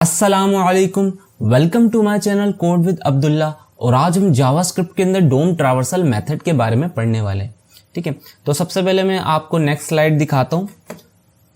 अस्सलामुअलैकुम, welcome to my channel code with Abdullah. और आज हम जावास्क्रिप्ट के अंदर डोम ट्रावर्सल मेथड के बारे में पढ़ने वाले हैं। ठीक है, तो सबसे पहले मैं आपको नेक्स्ट स्लाइड दिखाता हूँ।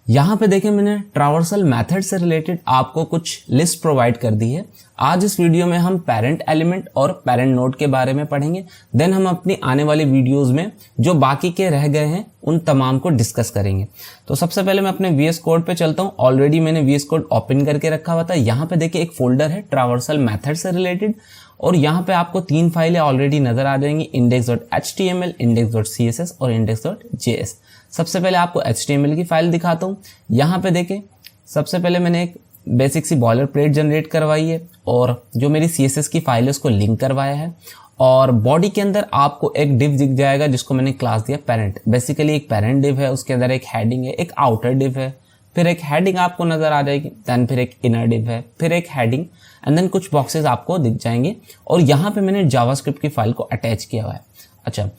यहाँ पे देखें, मैंने ट्रावर्सल मेथड से रिलेटेड आपको कुछ लिस्ट प्रोवाइड कर दी है। आज इस वीडियो में हम पेरेंट एलिमेंट और पेरेंट नोड के बारे में पढ़ेंगे। देन हम अपनी आने वाली वीडियोस में जो बाकी के रह गए हैं उन तमाम को डिस्कस करेंगे। तो सबसे पहले मैं अपने VS कोड पे चलता हूँ। ऑलरेडी मैंने VS कोड ओपन करके रखा हुआ था। यहाँ पे देखिए एक फोल्डर है ट्रावर्सल मेथड से रिलेटेड, और यहाँ पे आपको 3 फाइलें ऑलरेडी नजर आ जाएंगी, index.html, index.css और index.js। सबसे पहले आपको HTML की फाइल दिखाता हूँ। यहाँ पे देखें, सबसे पहले मैंने एक बेसिक सी बॉयलर प्लेट जनरेट करवाई है और जो मेरी CSS की फाइल है उसको लिंक करवाया है। और बॉडी के अंदर आपको एक डिव दिख जाएगा जिसको मैंने क्लास दिया पेरेंट। बेसिकली एक पेरेंट डिव है, उसके अंदर एक हेडिंग है, एक आउटर डिव है, फिर एक हेडिंग आपको नजर आ जाएगी, देन फिर एक इनर डिव है, फिर एक हेडिंग, एंड देन कुछ बॉक्सेस आपको दिख जाएंगे। और यहाँ पे मैंने जावास्क्रिप्ट की फाइल को अटैच किया हुआ है। अच्छा,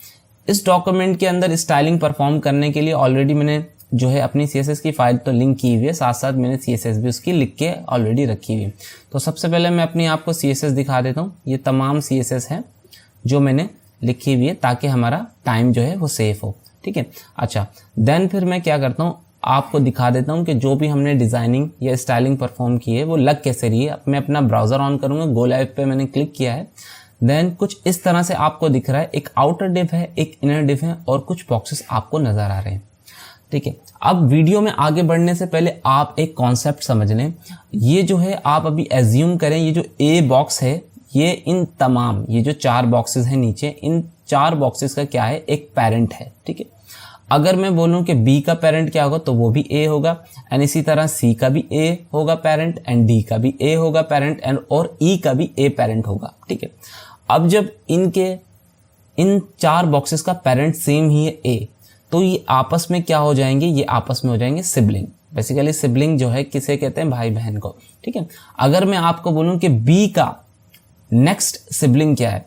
इस डॉक्यूमेंट के अंदर स्टाइलिंग परफॉर्म करने के लिए ऑलरेडी मैंने जो है अपनी CSS की फाइल तो लिंक की हुई है, साथ साथ मैंने CSS भी उसकी लिख के ऑलरेडी रखी हुई है। तो सबसे पहले मैं अपनी आपको CSS दिखा देता हूँ। ये तमाम CSS है जो मैंने लिखी हुई है ताकि हमारा टाइम जो है वो सेफ हो। ठीक है, अच्छा, देन फिर मैं क्या करता हूँ, आपको दिखा देता हूँ कि जो भी हमने डिजाइनिंग या स्टाइलिंग परफॉर्म की है वो लग कैसे रही है। मैं अपना ब्राउजर ऑन करूंगा, गो लाइव पे मैंने क्लिक किया है। देन कुछ इस तरह से आपको दिख रहा है, एक आउटर डिव है, एक इनर डिव है और कुछ बॉक्सेस आपको नजर आ रहे हैं। ठीक है, अब वीडियो में आगे बढ़ने से पहले आप एक कॉन्सेप्ट समझ लें। ये जो है आप अभी एज्यूम करें, ये जो ए बॉक्स है, ये इन तमाम ये जो 4 बॉक्सेस हैं नीचे, इन 4 बॉक्सेस का क्या है, एक पेरेंट है। ठीक है, अगर मैं बोलूं कि बी का पेरेंट क्या होगा तो वो भी ए होगा, एंड इसी तरह सी का भी ए होगा पेरेंट, एंड डी का भी ए होगा पेरेंट, एंड और ई का भी ए पेरेंट होगा। ठीक है, अब जब इन 4 बॉक्सेस का पेरेंट सेम ही है ए, तो ये आपस में क्या हो जाएंगे, ये आपस में हो जाएंगे सिबलिंग। बेसिकली सिबलिंग जो है किसे कहते हैं, भाई बहन को। ठीक है, अगर मैं आपको बोलूं कि बी का नेक्स्ट सिबलिंग क्या है,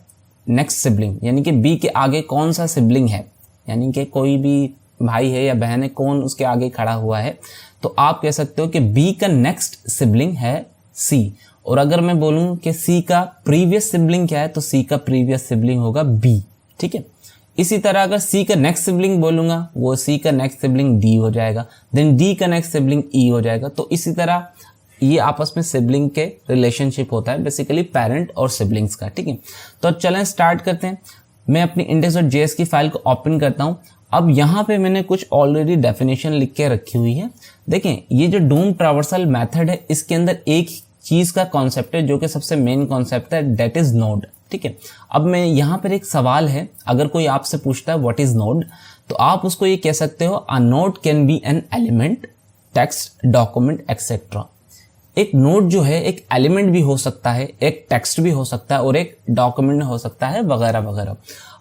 नेक्स्ट सिबलिंग यानी कि बी के आगे कौन सा सिबलिंग है, यानी कि कोई भी भाई है या बहन है, कौन उसके आगे खड़ा हुआ है, तो आप कह सकते हो कि बी का नेक्स्ट सिबलिंग है सी। और अगर मैं बोलूं कि सी का प्रीवियस सिबलिंग क्या है, तो सी का प्रीवियस सिबलिंग होगा बी। ठीक है, इसी तरह अगर सी का नेक्स्ट सिबलिंग बोलूंगा, वो सी का नेक्स्ट सिबलिंग डी हो जाएगा, देन डी का नेक्स्ट सिबलिंग ई हो जाएगा। तो इसी तरह ये आपस में सिबलिंग के रिलेशनशिप होता है, बेसिकली पेरेंट और सिबलिंग्स का। ठीक है, तो चलें स्टार्ट करते हैं। मैं अपनी index.js की फाइल को ओपन करता हूं। अब यहाँ पे मैंने कुछ ऑलरेडी डेफिनेशन लिख के रखी हुई है। देखें, ये जो डोम ट्रावर्सल मेथड है, इसके अंदर एक चीज का कॉन्सेप्ट है जो कि सबसे मेन कॉन्सेप्ट है, दैट इज नोड। ठीक है, अब मैं यहाँ पर एक सवाल है, अगर कोई आपसे पूछता है व्हाट इज नोड, तो आप उसको ये कह सकते हो, a node can be an element, text, document etcetera. एक नोड जो है एक एलिमेंट भी हो सकता है, एक टेक्स्ट भी हो सकता है और एक डॉक्यूमेंट हो सकता है, वगैरह वगैरह।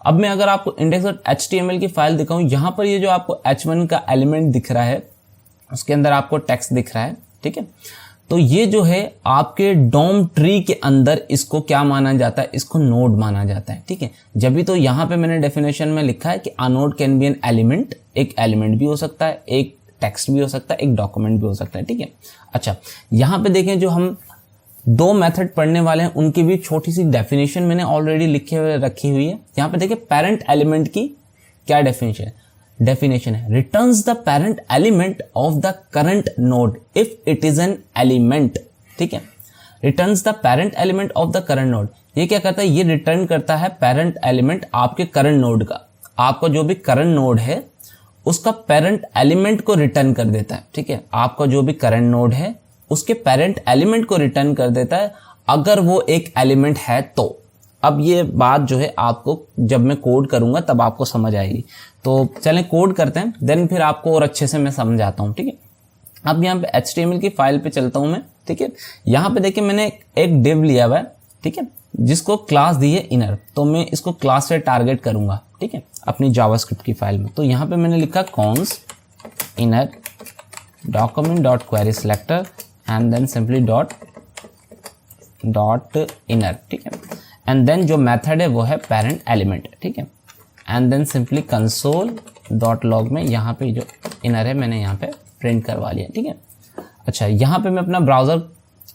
अब मैं अगर आपको index.html की फाइल दिखाऊं, यहाँ पर ये जो आपको h1 का एलिमेंट दिख रहा है, उसके अंदर आपको टेक्स्ट दिख रहा है। ठीक है, तो ये जो है आपके डोम ट्री के अंदर इसको क्या माना जाता है, इसको नोड माना जाता है। ठीक है, जब भी तो यहाँ पे मैंने डेफिनेशन में लिखा है कि a node can be an element, एक एलिमेंट भी हो सकता है, एक टेक्स्ट भी हो सकता है, एक डॉक्यूमेंट भी हो सकता है। ठीक है, अच्छा, यहाँ पे देखें, जो हम 2 मेथड पढ़ने वाले हैं उनकी भी छोटी सी डेफिनेशन मैंने ऑलरेडी रखी हुई है। यहाँ पे देखिए, पेरेंट एलिमेंट की क्या डेफिनेशन है, returns the parent element of the current node if it is an element. ठीक है, returns the parent element of the current node. ये क्या करता है, ये रिटर्न करता है पेरेंट एलिमेंट आपके करंट नोड का। आपका जो भी करंट नोड है उसका पेरेंट एलिमेंट को रिटर्न कर देता है। ठीक है, आपका जो भी करंट नोड है उसके पेरेंट एलिमेंट को रिटर्न कर देता है, अगर वो एक एलिमेंट है तो। अब ये बात जो है आपको जब मैं कोड करूंगा तब आपको समझ आएगी। तो चलें कोड करते हैं, देन फिर आपको और अच्छे से मैं समझाता हूं। ठीक है, अब यहाँ पे HTML की फाइल पे चलता हूं मैं। ठीक है, यहाँ पे देखिए मैंने एक डिव लिया हुआ है, ठीक है, जिसको क्लास दी है इनर, तो मैं इसको क्लास से टारगेट करूंगा। ठीक है, अपनी जावास्क्रिप्ट की फाइल में। तो यहाँ पे मैंने लिखा const inner document dot query selector and then simply dot inner. ठीक है, एंड देन जो मेथड है वो है पेरेंट एलिमेंट। ठीक है, and then simply console dot log में यहाँ पे जो इनर है मैंने यहाँ पे प्रिंट करवा लिया। ठीक है, अच्छा, यहाँ पे मैं अपना ब्राउजर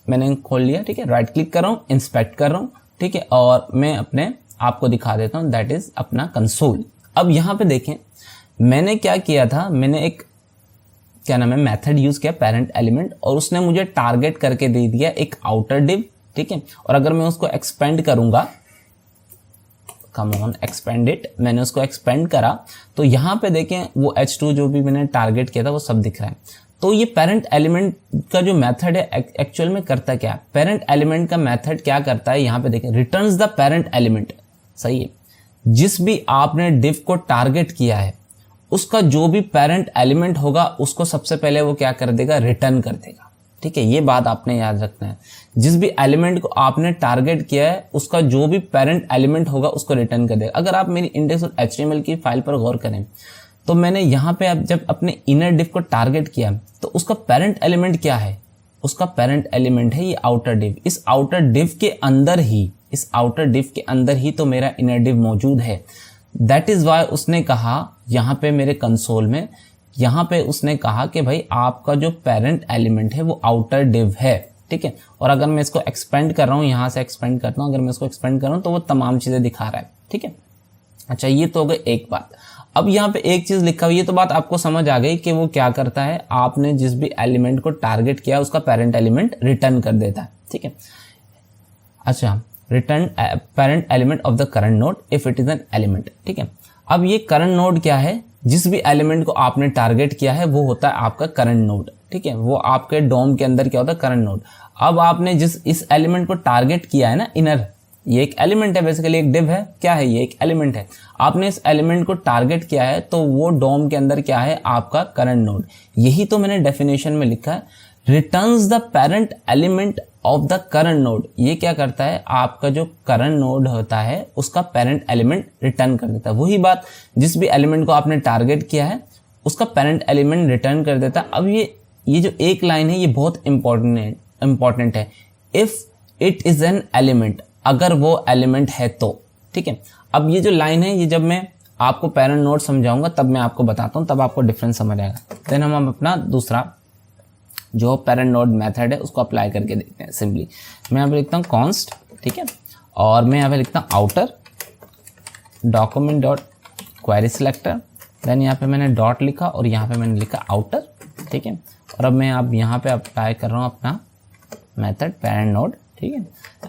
मैंने खोल लिया, ठीक है। राइट क्लिक कर रहा हूँ, इंस्पेक्ट कर रहा हूँ, ठीक है, और मैं अपने आपको दिखा देता हूँ, दैट इज अपना कंसोल। अब यहाँ पे देखें मैंने क्या किया था, मैंने एक क्या नाम है मेथड यूज किया पेरेंट एलिमेंट, और उसने मुझे टारगेट करके दे दिया एक आउटर डिव, ठीक है। और अगर मैं उसको एक्सपेंड करूंगा, कम ऑन एक्सपेंड इट, मैंने उसको एक्सपेंड करा तो यहाँ पे देखें वो h2 जो भी मैंने टारगेट किया था वो सब दिख रहा है। तो ये पेरेंट एलिमेंट का जो मेथड है एक्चुअल में करता क्या है, पेरेंट एलिमेंट का मेथड क्या करता है, यहाँ पे देखें रिटर्न्स द पेरेंट एलिमेंट, सही है। जिस भी आपने डिव को टारगेट किया है उसका जो भी पेरेंट एलिमेंट होगा उसको सबसे पहले वो क्या कर देगा, रिटर्न कर देगा, ठीक है। ये बात आपने याद रखना है, जिस भी एलिमेंट को आपने टारगेट किया है उसका जो भी पेरेंट एलिमेंट होगा उसको रिटर्न कर देगा। अगर आप मेरी index.html की फाइल पर गौर करें तो मैंने यहाँ पे अब जब अपने इनर डिव को टारगेट किया तो उसका पेरेंट एलिमेंट क्या है, उसका पेरेंट एलिमेंट है ये आउटर डिव। इस आउटर डिव के अंदर ही, इस आउटर डिव के अंदर ही तो मेरा इनर डिव मौजूद है। दैट इज वाई उसने कहा यहाँ पे मेरे कंसोल में, यहाँ पे उसने कहा कि भाई आपका जो पेरेंट एलिमेंट है वो आउटर डिव है, ठीक है। और अगर मैं इसको एक्सपेंड कर रहा हूँ, यहाँ से एक्सपेंड करता हूँ, अगर मैं इसको एक्सपेंड कर रहा हूँ तो वो तमाम चीजें दिखा रहा है, ठीक है। अच्छा, ये तो हो गई एक बात। अब यहाँ पे एक चीज लिखा हुई है, तो बात आपको समझ आ गई कि वो क्या करता है, आपने जिस भी एलिमेंट को टारगेट किया उसका पेरेंट एलिमेंट रिटर्न कर देता है, ठीक है। अच्छा, return parent element of the current node if it is an element, ठीक है। अब ये करंट नोड क्या है, जिस भी एलिमेंट को आपने टारगेट किया है वो होता है आपका करंट नोड, ठीक है। वो आपके डोम के अंदर क्या होता है, करंट नोड। अब आपने जिस इस एलिमेंट को टारगेट किया है ना, इनर, ये एक एलिमेंट है, बेसिकली एक डिव है, क्या है ये, एक एलिमेंट है। आपने इस एलिमेंट को टारगेट किया है तो वो डोम के अंदर क्या है, आपका करंट नोड। यही तो मैंने डेफिनेशन में लिखा है, returns the parent element of the current node. ये क्या करता है, आपका जो करंट नोड होता है उसका पेरेंट एलिमेंट रिटर्न कर देता है। वही बात, जिस भी एलिमेंट को आपने टारगेट किया है उसका पेरेंट एलिमेंट रिटर्न कर देता है। अब ये जो एक लाइन है ये बहुत इंपॉर्टेंट है, if it is an element, अगर वो एलिमेंट है तो, ठीक है। अब ये जो लाइन है ये जब मैं आपको पेरेंट नोड समझाऊंगा तब मैं आपको बताता हूँ, तब आपको डिफरेंस समझ आएगा। देन हम अपना दूसरा जो पेरेंट नोड मेथड है उसको अप्लाई करके देखते हैं। सिंपली मैं यहाँ पे लिखता हूँ कॉन्स्ट, ठीक है, और मैं यहाँ पे लिखता हूँ outer document dot query selector. Then यहाँ पे मैंने डॉट लिखा और यहाँ पे मैंने लिखा आउटर, ठीक है। और अब मैं अब यहाँ पे अप्लाई कर रहा हूँ अपना मेथड पेरेंट नोड, ठीक है।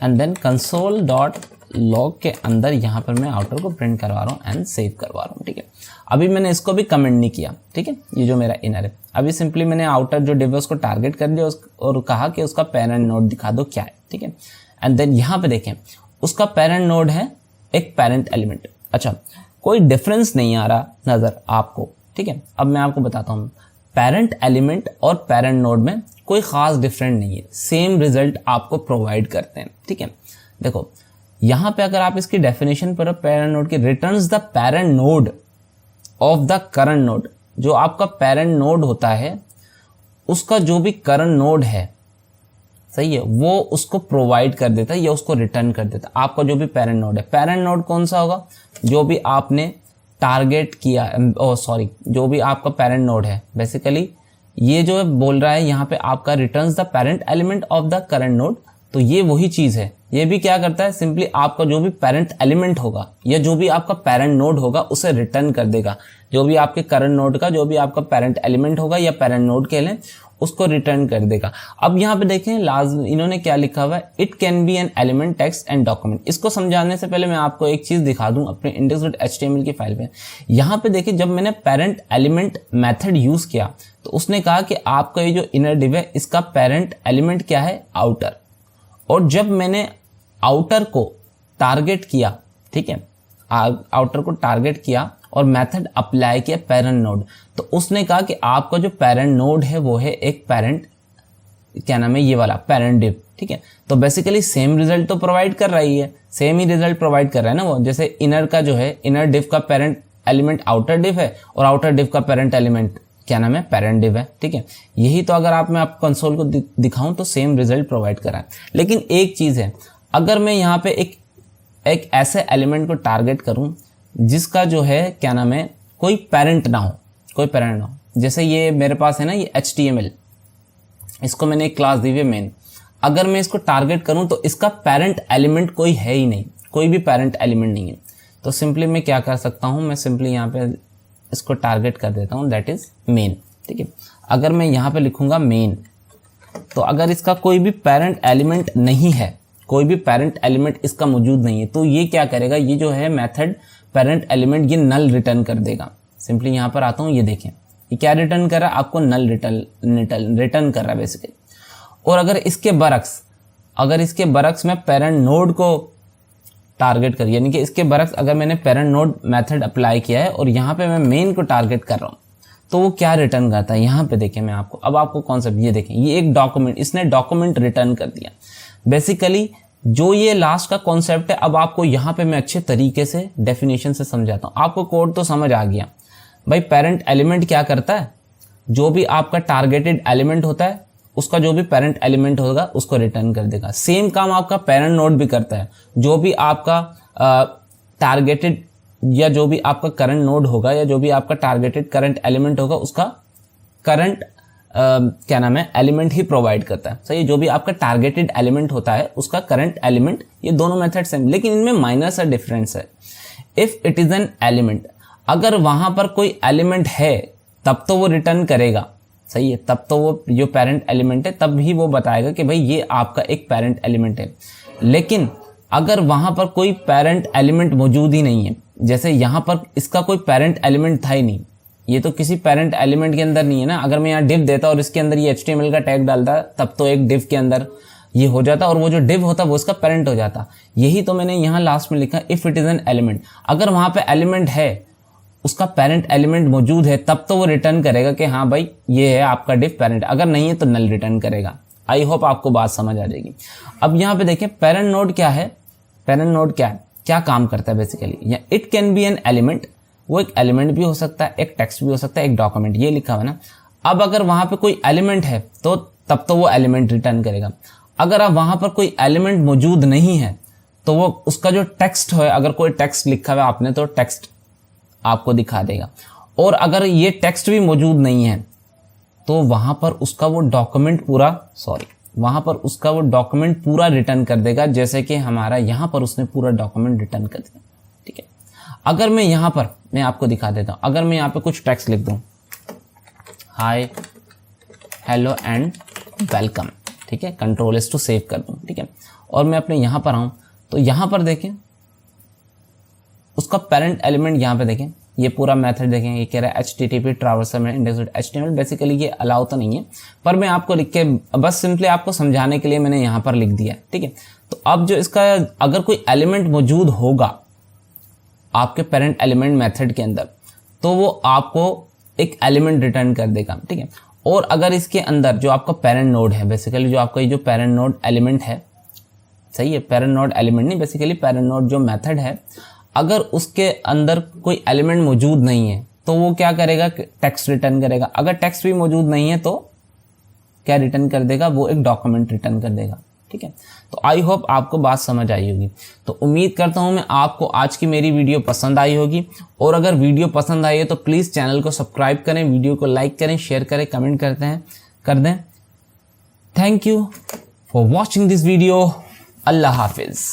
And then console dot log के अंदर यहाँ पर मैं आउटर को प्रिंट करवा रहा हूँ एंड सेव करवा रहा हूँ, ठीक है। अभी मैंने इसको भी कमेंट नहीं किया, ठीक है, ये जो मेरा इनर है। अभी सिंपली मैंने आउटर जो डिव है उसको टारगेट कर दिया और कहा कि उसका पेरेंट नोड दिखा दो क्या है, ठीक है। एंड देन यहाँ पे देखें उसका पेरेंट नोड है एक पेरेंट एलिमेंट। अच्छा, कोई डिफरेंस नहीं आ रहा नजर आपको, ठीक है। अब मैं आपको बताता हूँ, पेरेंट एलिमेंट और पेरेंट नोड में कोई खास डिफरेंट नहीं है, सेम रिजल्ट आपको प्रोवाइड करते हैं, ठीक है। देखो यहाँ पे अगर आप इसकी डेफिनेशन पर पेरेंट नोड की, returns the parent node of the current node, जो आपका पेरेंट नोड होता है उसका जो भी करंट नोड है, सही है, वो उसको प्रोवाइड कर देता है या उसको रिटर्न कर देता है। आपका जो भी पेरेंट नोड है, पेरेंट नोड कौन सा होगा, जो भी आपने टारगेट किया, जो भी आपका पेरेंट नोड है, बेसिकली ये जो है बोल रहा है यहाँ पे आपका returns the parent element of the current node, तो ये वही चीज है। ये भी क्या करता है, सिंपली आपका जो भी पेरेंट एलिमेंट होगा या जो भी आपका पेरेंट नोड होगा उसे रिटर्न कर देगा। जो भी आपके करंट नोड का जो भी आपका पेरेंट एलिमेंट होगा या पेरेंट नोड कह लें, उसको रिटर्न कर देगा। अब यहाँ पे देखें इन्होंने क्या लिखा हुआ है, it can be an element text and document. इसको समझाने से पहले मैं आपको एक चीज दिखा दूं अपने index.html की फाइल पे। यहाँ पे देखिए जब मैंने पेरेंट एलिमेंट मेथड यूज किया तो उसने कहा कि आपका ये जो इनर डिव है इसका पेरेंट एलिमेंट क्या है, आउटर। और जब मैंने आउटर को टारगेट किया, ठीक है, आउटर को टारगेट किया और मेथड अप्लाई किया पेरेंट नोड, तो उसने कहा कि आपका जो पेरेंट नोड है वो है एक पेरेंट, क्या नाम है, ये वाला पेरेंट डिव, ठीक है। तो बेसिकली सेम रिजल्ट तो प्रोवाइड कर रही है, सेम ही रिजल्ट प्रोवाइड कर रहा है ना वो। जैसे इनर का जो है, इनर डिव का पेरेंट एलिमेंट आउटर डिव है और आउटर डिव का पेरेंट एलिमेंट क्या नाम है, पेरेंट डिव है, ठीक है। यही तो अगर आप मैं आप कंसोल को दिखाऊं तो सेम रिजल्ट प्रोवाइड कर रहा है। लेकिन एक चीज है, अगर मैं यहाँ पे एक ऐसे एलिमेंट को टारगेट करूं जिसका जो है क्या नाम है, कोई पेरेंट ना हो, जैसे ये मेरे पास है ना ये HTML, इसको मैंने एक क्लास दी हुई है मेन। अगर मैं इसको टारगेट करूं तो इसका पेरेंट एलिमेंट कोई है ही नहीं, कोई भी पेरेंट एलिमेंट नहीं है। तो सिंपली मैं क्या कर सकता हूं, मैं सिंपली यहाँ पे इसको टारगेट कर देता हूं, दैट इज मेन। ठीक है, अगर मैं यहाँ पे लिखूंगा मेन, तो अगर इसका कोई भी पेरेंट एलिमेंट नहीं है, कोई भी पेरेंट एलिमेंट इसका मौजूद नहीं है, तो ये क्या करेगा, ये जो है मेथड पेरेंट एलिमेंट ये नल रिटर्न कर देगा। सिंपली यहाँ पर आता हूँ, ये देखें ये क्या रिटर्न कर रहा है, आपको नल रिटर्न कर रहा है बेसिकली। और अगर इसके बरक्स में पेरेंट नोड को टारगेट कर, यानी कि इसके बरक्स अगर मैंने पेरेंट नोड मेथड अप्लाई किया है और यहाँ पे मैं मेन को टारगेट कर रहा हूँ, तो वो क्या रिटर्न करता है, यहाँ पे देखें मैं आपको, अब आपको कॉन्सेप्ट ये देखें, ये एक डॉक्यूमेंट, इसने डॉक्यूमेंट रिटर्न कर दिया। बेसिकली जो ये लास्ट का कॉन्सेप्ट है, अब आपको यहाँ पे मैं अच्छे तरीके से डेफिनेशन से समझाता हूँ। आपको कोड तो समझ आ गया भाई, पेरेंट एलिमेंट क्या करता है, जो भी आपका टारगेटेड एलिमेंट होता है उसका जो भी पेरेंट एलिमेंट होगा उसको रिटर्न कर देगा। सेम काम आपका पेरेंट नोड भी करता है, जो भी आपका टारगेटेड या जो भी आपका करंट नोड होगा या जो भी आपका टारगेटेड करंट एलिमेंट होगा उसका करंट क्या नाम है एलिमेंट ही प्रोवाइड करता है। सही, जो भी आपका टारगेटेड एलिमेंट होता है उसका करंट एलिमेंट, ये दोनों मेथड सेम, लेकिन इनमें माइनर सा डिफरेंस है। If it is an element, अगर वहां पर कोई एलिमेंट है तब तो वो रिटर्न करेगा। सही है, तब तो वो जो पेरेंट एलिमेंट है तब ही वो बताएगा कि भाई ये आपका एक पेरेंट एलिमेंट है। लेकिन अगर वहां पर कोई पेरेंट एलिमेंट मौजूद ही नहीं है, जैसे यहां पर इसका कोई पेरेंट एलिमेंट था ही नहीं, ये तो किसी पेरेंट एलिमेंट के अंदर नहीं है ना। अगर मैं यहाँ div देता और इसके अंदर ये HTML का टैग डालता तब तो एक div के अंदर ये हो जाता और वो जो div होता वो इसका पेरेंट हो जाता। यही तो मैंने यहाँ लास्ट में लिखा, if it is an element, अगर वहां पे एलिमेंट है, उसका पेरेंट एलिमेंट मौजूद है, तब तो वो रिटर्न करेगा कि हाँ भाई ये है आपका div पेरेंट, अगर नहीं है तो नल रिटर्न करेगा। आई होप आपको बात समझ आ जाएगी। अब यहाँ पे देखें पेरेंट नोड क्या है, पेरेंट नोड क्या है, क्या काम करता है बेसिकली, या it can be an element, वो एक एलिमेंट भी हो सकता है, एक टेक्स्ट भी हो सकता है, एक डॉक्यूमेंट, ये लिखा हुआ ना। अब अगर वहां पे कोई एलिमेंट है तो तब तो वो एलिमेंट रिटर्न करेगा। अगर अब वहां पर कोई एलिमेंट मौजूद नहीं है तो वो उसका जो टेक्स्ट है, अगर कोई टेक्स्ट लिखा हुआ आपने तो टेक्स्ट आपको दिखा देगा। और अगर ये टेक्स्ट भी मौजूद नहीं है तो वहां पर उसका वो डॉक्यूमेंट पूरा रिटर्न कर देगा, जैसे कि हमारा यहाँ पर उसने पूरा डॉक्यूमेंट रिटर्न कर दिया। ठीक है, अगर मैं यहाँ पर मैं आपको दिखा देता हूँ, अगर मैं यहाँ पे कुछ टेक्स्ट लिख दूँ, हाय हेलो एंड वेलकम, ठीक है, कंट्रोल एस टू सेव कर दूँ, ठीक है, और मैं अपने यहाँ पर आऊँ तो यहाँ पर देखें उसका पेरेंट एलिमेंट, यहाँ पे देखें ये पूरा मेथड देखें, ये कह रहा है HTTP ट्रावर्सल में index.html, बेसिकली ये अलाउ तो नहीं है, पर मैं आपको लिख के बस सिंपली आपको समझाने के लिए मैंने यहाँ पर लिख दिया। ठीक है, तो अब जो इसका अगर कोई एलिमेंट मौजूद होगा आपके पेरेंट एलिमेंट मेथड के अंदर तो वो आपको एक एलिमेंट रिटर्न कर देगा। ठीक है, और अगर इसके अंदर जो आपका पेरेंट नोड है, बेसिकली जो आपका ये जो पेरेंट नोड एलिमेंट है, सही है, पेरेंट नोड एलिमेंट नहीं, बेसिकली पेरेंट नोड जो मेथड है, अगर उसके अंदर कोई एलिमेंट मौजूद नहीं है तो वो क्या करेगा, टेक्स्ट रिटर्न करेगा। अगर टेक्स्ट भी मौजूद नहीं है तो क्या रिटर्न कर देगा, वो एक डॉक्यूमेंट रिटर्न कर देगा। ठीक है, तो आई होप आपको बात समझ आई होगी। तो उम्मीद करता हूं मैं आपको आज की मेरी वीडियो पसंद आई होगी, और अगर वीडियो पसंद आई है तो प्लीज़ चैनल को सब्सक्राइब करें, वीडियो को लाइक करें, शेयर करें, कमेंट कर दें। Thank you for watching this video. अल्लाह हाफिज़।